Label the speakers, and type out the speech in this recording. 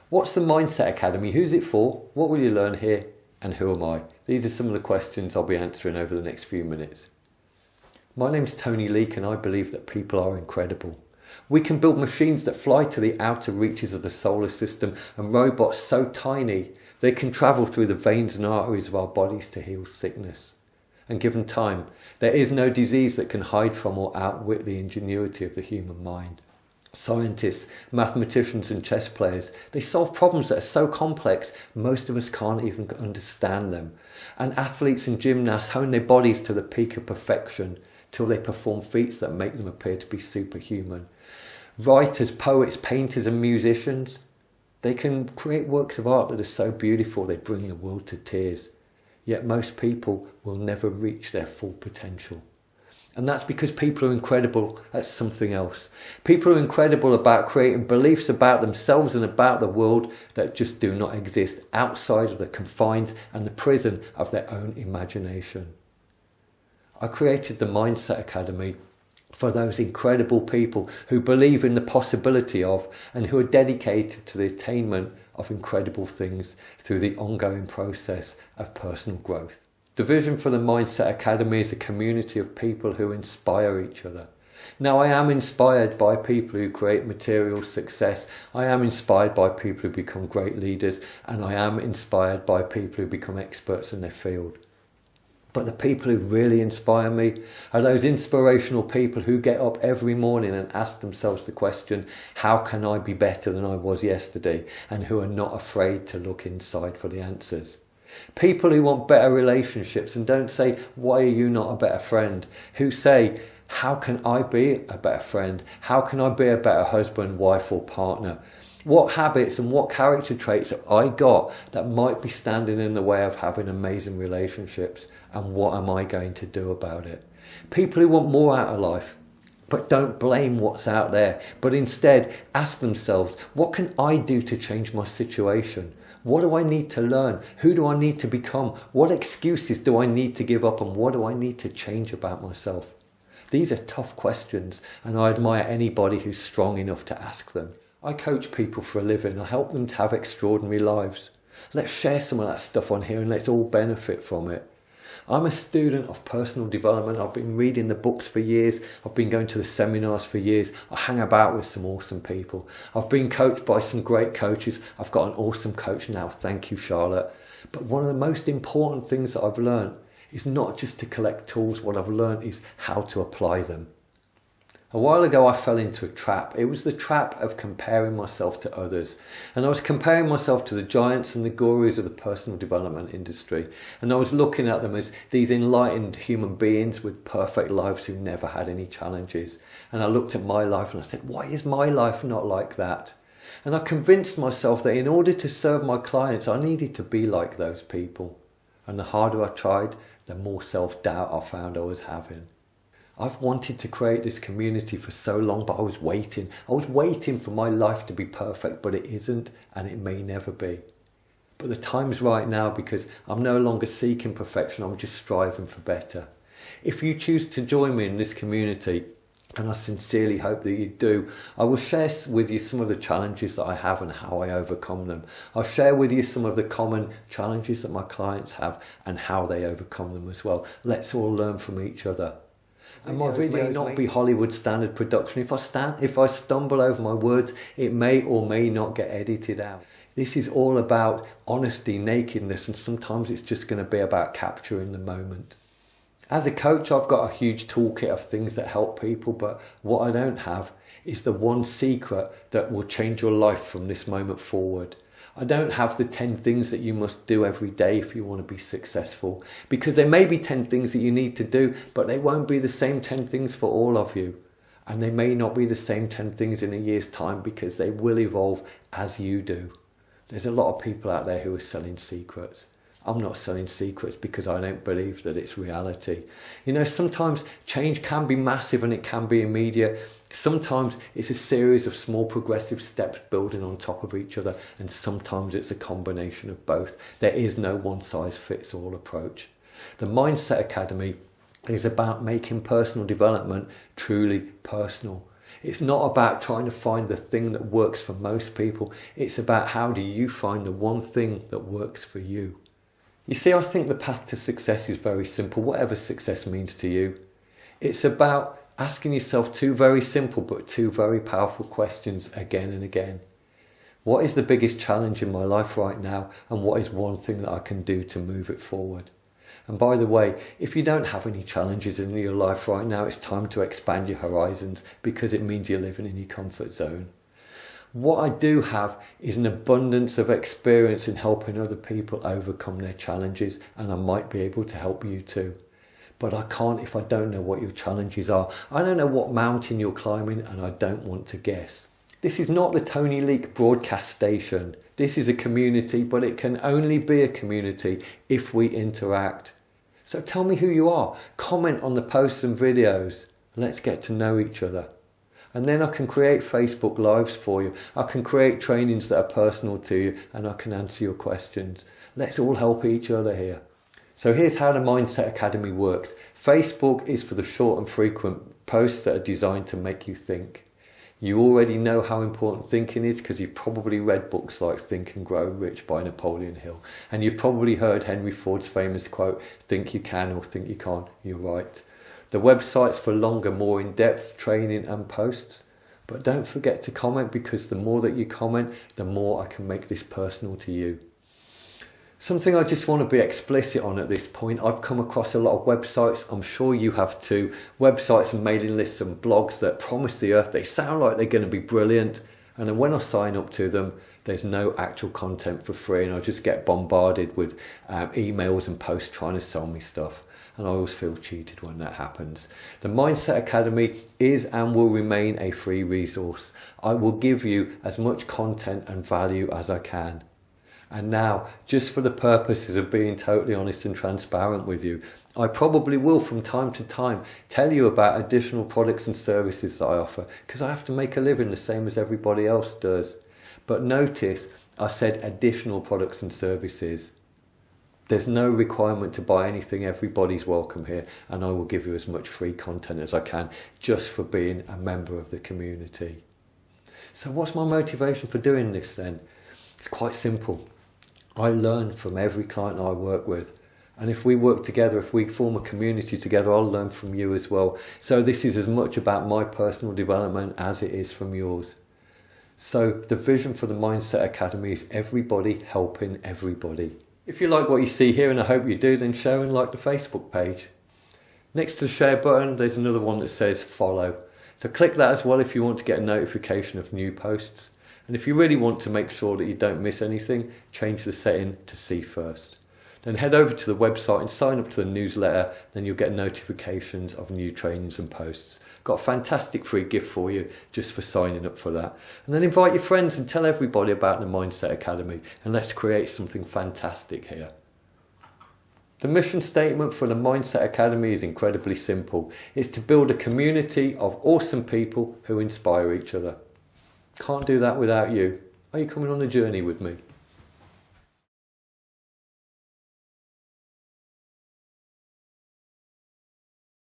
Speaker 1: What's the Mindset Academy? Who's it for? What will you learn here? And who am I? These are some of the questions I'll be answering over the next few minutes. My name's Tony Leake and I believe that people are incredible. We can build machines that fly to the outer reaches of the solar system and robots so tiny they can travel through the veins and arteries of our bodies to heal sickness. And given time, there is no disease that can hide from or outwit the ingenuity of the human mind. Scientists, mathematicians and chess players, they solve problems that are so complex most of us can't even understand them. And athletes and gymnasts hone their bodies to the peak of perfection till they perform feats that make them appear to be superhuman. Writers, poets, painters and musicians, they can create works of art that are so beautiful they bring the world to tears. Yet most people will never reach their full potential. And that's because people are incredible at something else. People are incredible about creating beliefs about themselves and about the world that just do not exist outside of the confines and the prison of their own imagination. I created the Mindset Academy for those incredible people who believe in the possibility of and who are dedicated to the attainment of incredible things through the ongoing process of personal growth. The vision for the Mindset Academy is a community of people who inspire each other. Now, I am inspired by people who create material success. I am inspired by people who become great leaders, and I am inspired by people who become experts in their field. But the people who really inspire me are those inspirational people who get up every morning and ask themselves the question, how can I be better than I was yesterday? And who are not afraid to look inside for the answers. People who want better relationships and don't say, why are you not a better friend? Who say, how can I be a better friend? How can I be a better husband, wife or partner? What habits and what character traits have I got that might be standing in the way of having amazing relationships? And what am I going to do about it? People who want more out of life, but don't blame what's out there, but instead ask themselves, what can I do to change my situation? What do I need to learn? Who do I need to become? What excuses do I need to give up? And what do I need to change about myself? These are tough questions, and I admire anybody who's strong enough to ask them. I coach people for a living. I help them to have extraordinary lives. Let's share some of that stuff on here and let's all benefit from it. I'm a student of personal development. I've been reading the books for years. I've been going to the seminars for years. I hang about with some awesome people. I've been coached by some great coaches. I've got an awesome coach now. Thank you, Charlotte. But one of the most important things that I've learned is not just to collect tools. What I've learned is how to apply them. A while ago I fell into a trap. It was the trap of comparing myself to others. And I was comparing myself to the giants and the gurus of the personal development industry. And I was looking at them as these enlightened human beings with perfect lives who never had any challenges. And I looked at my life and I said, why is my life not like that? And I convinced myself that in order to serve my clients, I needed to be like those people. And the harder I tried, the more self-doubt I found I was having. I've wanted to create this community for so long, but I was waiting. I was waiting for my life to be perfect, but it isn't, and it may never be. But the time's right now because I'm no longer seeking perfection, I'm just striving for better. If you choose to join me in this community, and I sincerely hope that you do, I will share with you some of the challenges that I have and how I overcome them. I'll share with you some of the common challenges that my clients have and how they overcome them as well. Let's all learn from each other. And my video may not be Hollywood standard production. If I stumble over my words, it may or may not get edited out. This is all about honesty, nakedness, and sometimes it's just going to be about capturing the moment. As a coach, I've got a huge toolkit of things that help people, but what I don't have is the one secret that will change your life from this moment forward. I don't have the 10 things that you must do every day if you want to be successful, because there may be 10 things that you need to do, but they won't be the same 10 things for all of you. And they may not be the same 10 things in a year's time because they will evolve as you do. There's a lot of people out there who are selling secrets. I'm not selling secrets because I don't believe that it's reality. You know, sometimes change can be massive and it can be immediate. Sometimes it's a series of small progressive steps building on top of each other, and sometimes it's a combination of both. There is no one-size-fits-all approach. The Mindset Academy is about making personal development truly personal. It's not about trying to find the thing that works for most people. It's about how do you find the one thing that works for you. You see, I think the path to success is very simple, whatever success means to you. It's about asking yourself two very simple but two very powerful questions again and again. What is the biggest challenge in my life right now, and what is one thing that I can do to move it forward? And by the way, if you don't have any challenges in your life right now, it's time to expand your horizons, because it means you're living in your comfort zone. What I do have is an abundance of experience in helping other people overcome their challenges, and I might be able to help you too. But I can't if I don't know what your challenges are. I don't know what mountain you're climbing, and I don't want to guess. This is not the Tony Leek broadcast station. This is a community, but it can only be a community if we interact. So tell me who you are. Comment on the posts and videos. Let's get to know each other. And then I can create Facebook Lives for you. I can create trainings that are personal to you, and I can answer your questions. Let's all help each other here. So here's how the Mindset Academy works. Facebook is for the short and frequent posts that are designed to make you think. You already know how important thinking is because you've probably read books like Think and Grow Rich by Napoleon Hill. And you've probably heard Henry Ford's famous quote, think you can or think you can't. You're right. The website's for longer, more in-depth training and posts. But don't forget to comment, because the more that you comment, the more I can make this personal to you. Something I just want to be explicit on at this point. I've come across a lot of websites, I'm sure you have too, websites and mailing lists and blogs that promise the earth. They sound like they're going to be brilliant, and then when I sign up to them, there's no actual content for free, and I just get bombarded with emails and posts trying to sell me stuff, and I always feel cheated when that happens. The Mindset Academy is and will remain a free resource. I will give you as much content and value as I can. And now, just for the purposes of being totally honest and transparent with you, I probably will from time to time tell you about additional products and services that I offer, because I have to make a living the same as everybody else does. But notice I said additional products and services. There's no requirement to buy anything. Everybody's welcome here, and I will give you as much free content as I can just for being a member of the community. So what's my motivation for doing this then? It's quite simple. I learn from every client I work with. And if we work together, if we form a community together, I'll learn from you as well. So this is as much about my personal development as it is from yours. So the vision for the Mindset Academy is everybody helping everybody. If you like what you see here, and I hope you do, then share and like the Facebook page. Next to the share button, there's another one that says follow. So click that as well if you want to get a notification of new posts. And if you really want to make sure that you don't miss anything, change the setting to see first. Then head over to the website and sign up to the newsletter, then you'll get notifications of new trainings and posts. Got a fantastic free gift for you just for signing up for that. And then invite your friends and tell everybody about the Mindset Academy, and let's create something fantastic here. The mission statement for the Mindset Academy is incredibly simple. It's to build a community of awesome people who inspire each other. Can't do that without you. Are you coming on the journey with me?